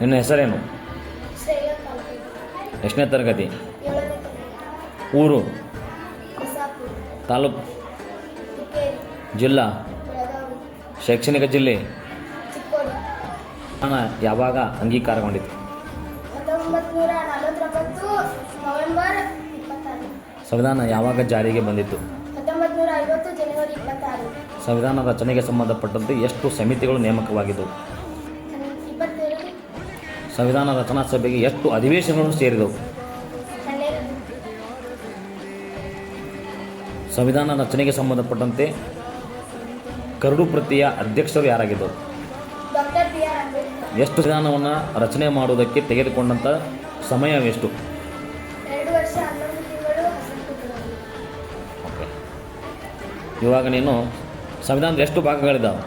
ನಿನ್ನ ಹೆಸರೇನು? ಶ್ರೇಯಾ ಕಾಲ್ಪೆ. ಎಷ್ಟನೇ ತರಗತಿ? 7ನೇ ತರಗತಿ. ಊರು? ಬಿಸಾಪುರ. ತಾಲೂಕು? ಹುಕ್ಕೇರಿ. ಜಿಲ್ಲಾ? ಬೆಳಗಾವಿ. ಶೈಕ್ಷಣಿಕ ಜಿಲ್ಲೆ? ಚಿಕ್ಕೋಡಿ. ಯಾವಾಗ ಅಂಗೀಕಾರಗೊಂಡಿತು? 1949 ನವೆಂಬರ್ 26. ಸಂವಿಧಾನ ಯಾವಾಗ ಜಾರಿಗೆ ಬಂದಿತು? 1950 ಜನವರಿ 26. ಸಂವಿಧಾನ ರಚನೆಗೆ ಸಂಬಂಧಪಟ್ಟಂತೆ ಎಷ್ಟು ಸಮಿತಿಗಳು ನೇಮಕವಾಗಿದ್ದವು? 22. ಸಂವಿಧಾನ ರಚನಾ ಸಭೆಗೆ ಎಷ್ಟು ಅಧಿವೇಶನಗಳು ಸೇರಿದವು? 12. ಸಂವಿಧಾನ ರಚನೆಗೆ ಸಂಬಂಧಪಟ್ಟಂತೆ ಕರಡು ಪ್ರತಿಯ ಅಧ್ಯಕ್ಷರು ಯಾರಾಗಿದ್ದರು? Doctor B R. ಅಂಬೇಡ್ಕರ್. ಎಷ್ಟು ಸಂವಿಧಾನವನ್ನು ರಚನೆ ಮಾಡುವುದಕ್ಕೆ ತೆಗೆದುಕೊಂಡಂಥ ಸಮಯವೆಷ್ಟು? 2 ವರ್ಷ 11 ತಿಂಗಳು 10 ತಿಂಗಳು. ಓಕೆ. ಇವಾಗ ನೀನು ಸಂವಿಧಾನದ ಎಷ್ಟು ಭಾಗಗಳಿದ್ದಾವೆ?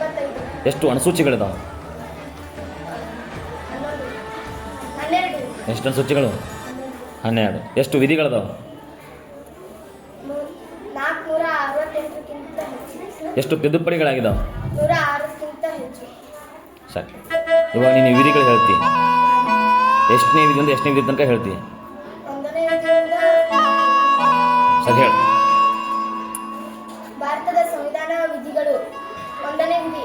25. ಎಷ್ಟು ಅನುಸೂಚಿಗಳಿದ್ದಾವೆ? 11. 12. ಎಷ್ಟು ಅನುಸೂಚಿಗಳು? 12. ಎಷ್ಟು ವಿಧಿಗಳಿದಾವೆ? 468ಕ್ಕಿಂತ ಹೆಚ್ಚು. ಎಷ್ಟು ತಿದ್ದುಪಡಿಗಳಾಗಿದ್ದಾವೆ? 106ಕ್ಕಿಂತ ಹೆಚ್ಚು. ಸರಿ. ಇವಾಗ ನೀನು ಈ ವಿಧಿಗಳು ಹೇಳ್ತಿ. ಎಷ್ಟನೇ ವಿಧಿಯಿಂದ ಎಷ್ಟನೇ ವಿಧಿ ತನಕ ಹೇಳ್ತಿ? 1ನೇ ವಿಧಿಯಿಂದ ಸರಿ ಹೇಳು. ಭಾರತದ ಸಂವಿಧಾನ ವಿಧಿಗಳು. 1ನೇ ವಿಧಿ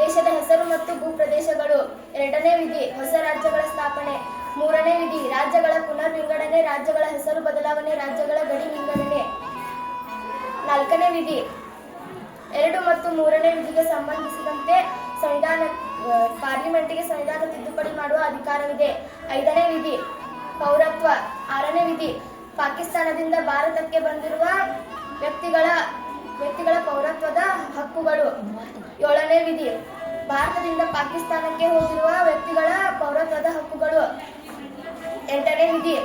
ದೇಶದ ಹೆಸರು ಮತ್ತು ಭೂಪ್ರದೇಶಗಳು. 2ನೇ ವಿಧಿ ಹೊಸ ರಾಜ್ಯಗಳ ಸ್ಥಾಪನೆ. 3ನೇ ವಿಧಿ ರಾಜ್ಯಗಳ ಪುನರ್ ವಿಂಗಡಣೆ, ರಾಜ್ಯಗಳ ಹೆಸರು ಬದಲಾವಣೆ, ರಾಜ್ಯಗಳ ಗಡಿ ವಿಂಗಡಣೆ. 4ನೇ ವಿಧಿ 2 ಮತ್ತು 3ನೇ ವಿಧಿಗೆ ಸಂಬಂಧಿಸಿದಂತೆ ಪಾರ್ಲಿಮೆಂಟಿಗೆ ಸಂವಿಧಾನ ತಿದ್ದುಪಡಿ ಮಾಡುವ ಅಧಿಕಾರವಿದೆ. 5ನೇ ವಿಧಿ ಪೌರತ್ವ. 6ನೇ ವಿಧಿ ಪಾಕಿಸ್ತಾನದಿಂದ ಭಾರತಕ್ಕೆ ಬಂದಿರುವ ವ್ಯಕ್ತಿಗಳ ಪೌರತ್ವದ ಹಕ್ಕುಗಳು. 7ನೇ ವಿಧಿ ಭಾರತದಿಂದ ಪಾಕಿಸ್ತಾನಕ್ಕೆ ಹೋಗಿರುವ ವ್ಯಕ್ತಿಗಳ ಪೌರತ್ವದ ಹಕ್ಕುಗಳು. 8ನೇ ವಿಧಿ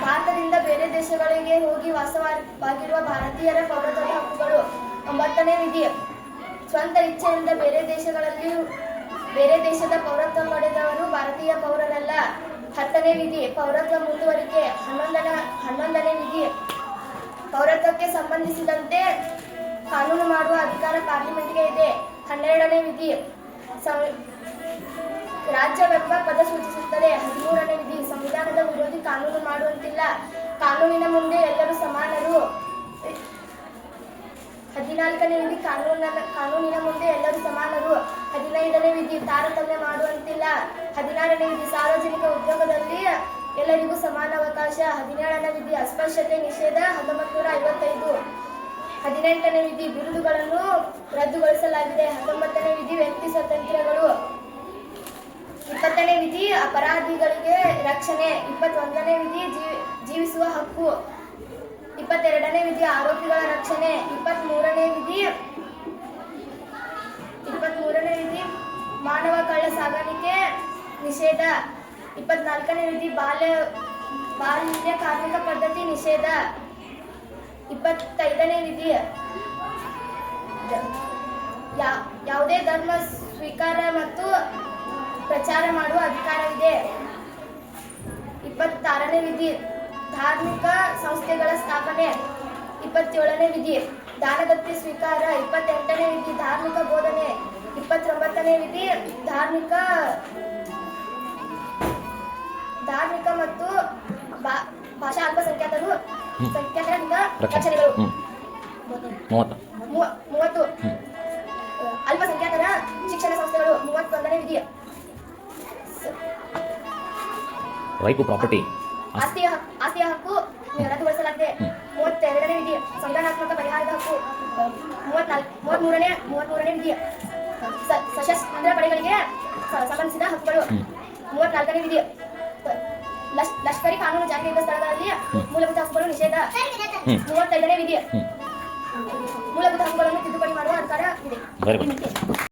ಭಾರತದಿಂದ ಬೇರೆ ದೇಶಗಳಿಗೆ ಹೋಗಿ ವಾಸವಾಗಿರುವ ಭಾರತೀಯರ ಪೌರತ್ವದ ಹಕ್ಕುಗಳು. 9ನೇ ವಿಧಿ ಸ್ವಂತ ಇಚ್ಛೆಯಿಂದ ಬೇರೆ ದೇಶದ ಪೌರತ್ವ ಪಡೆದವರು ಭಾರತೀಯ ಪೌರರಲ್ಲ. 10ನೇ ವಿಧಿ ಪೌರತ್ವ ಮುಂದುವರಿಕೆ. 11ನೇ ವಿಧಿ ಪೌರತ್ವಕ್ಕೆ ಸಂಬಂಧಿಸಿದಂತೆ ಕಾನೂನು ಮಾಡುವ ಅಧಿಕಾರ ಪಾರ್ಲಿಮೆಂಟ್ಗೆ ಇದೆ. 12ನೇ ವಿಧಿ ರಾಜ್ಯವೆಂಬ ಪದ ಸೂಚಿಸುತ್ತದೆ. 13ನೇ ವಿಧಿ ಸಂವಿಧಾನದ ವಿರೋಧಿ ಕಾನೂನು ಮಾಡುವಂತಿಲ್ಲ. ಕಾನೂನಿನ ಮುಂದೆ ಎಲ್ಲರೂ ಸಮಾನರು. 14ನೇ ವಿಧಿ ಕಾನೂನಿನ ಮುಂದೆ ಎಲ್ಲರೂ ಸಮಾನರು. 15ನೇ ವಿಧಿ ತಾರತಮ್ಯ ಮಾಡುವಂತಿಲ್ಲ. 16ನೇ ವಿಧಿ ಸಾರ್ವಜನಿಕ ಉದ್ಯೋಗದಲ್ಲಿ ಎಲ್ಲರಿಗೂ ಸಮಾನ ಅವಕಾಶ. 17ನೇ ವಿಧಿ ಅಸ್ಪೃಶ್ಯತೆ ನಿಷೇಧ 1955. 18ನೇ ವಿಧಿ ಬಿರುದುಗಳನ್ನು ರದ್ದುಗೊಳಿಸಲಾಗಿದೆ. 19ನೇ ವಿಧಿ ವ್ಯಕ್ತಿ ಸ್ವಾತಂತ್ರ್ಯಗಳು. 20ನೇ ವಿಧಿ ಅಪರಾಧಿಗಳಿಗೆ ರಕ್ಷಣೆ. 21ನೇ ವಿಧಿ ಜೀವಿಸುವ ಹಕ್ಕು. 22ನೇ ವಿಧಿ ಆರೋಪಿಗಳ ರಕ್ಷಣೆ. 23ನೇ ವಿಧಿ ಮಾನವ ಕಳ್ಳ ಸಾಗಾಣಿಕೆ ನಿಷೇಧ. 24ನೇ ವಿಧಿ ಬಾಲ್ಯ ಕಾರ್ಮಿಕ ಪದ್ಧತಿ ನಿಷೇಧ. 25ನೇ ವಿಧಿ ಯಾವುದೇ ಧರ್ಮ ಸ್ವೀಕಾರ ಮತ್ತು ಪ್ರಚಾರ ಮಾಡುವ ಅಧಿಕಾರವಿದೆ. 26ನೇ ವಿಧಿ ಧಾರ್ಮಿಕ ಸಂಸ್ಥೆಗಳ ಸ್ಥಾಪನೆ. 27ನೇ ವಿಧಿ ದಾನದತ್ತಿ ಸ್ವೀಕಾರ. 28ನೇ ವಿಧಿ ಧಾರ್ಮಿಕ ಬೋಧನೆ. 29ನೇ ವಿಧಿ ಧಾರ್ಮಿಕ ಮತ್ತು ಭಾಷಾ ಅಲ್ಪಸಂಖ್ಯಾತರಿಂದ ರಕ್ಷಣೆಗಳು. 30 ಅಲ್ಪಸಂಖ್ಯಾತರ ಶಿಕ್ಷಣ ಸಂಸ್ಥೆಗಳು. 31ನೇ ವಿಧಿ ರೈಟ್ ಟು ಪ್ರಾಪರ್ಟಿ ಆಸ್ತಿಯ ಹಕ್ಕು ರದ್ದುಗೊಳಿಸಲಾಗಿದೆ. 32ನೇ ವಿಧಿ ಸಂವಿಧಾನಾತ್ಮಕ ಪರಿಹಾರದ ಹಕ್ಕು. 33ನೇ ವಿಧಿ ಸಶಸ್ತ್ರ ಪಡೆಗಳಿಗೆ ಸಂಬಂಧಿಸಿದ ಹಕ್ಕುಗಳು. 34ನೇ ವಿಧಿ ಲಷ್ಕರಿ ಕಾನೂನು ಜಾರಿಗೆ ಇದ್ದ ಸ್ಥಳಗಳಲ್ಲಿ ಮೂಲಭೂತ ಹಕ್ಕುಗಳು ನಿಷೇಧ. 35ನೇ ವಿಧಿ ಮೂಲಭೂತ ಹಕ್ಕುಗಳನ್ನು ತಿದ್ದುಪಡಿ ಮಾಡುವ ಅಧಿಕಾರ ಇದೆ.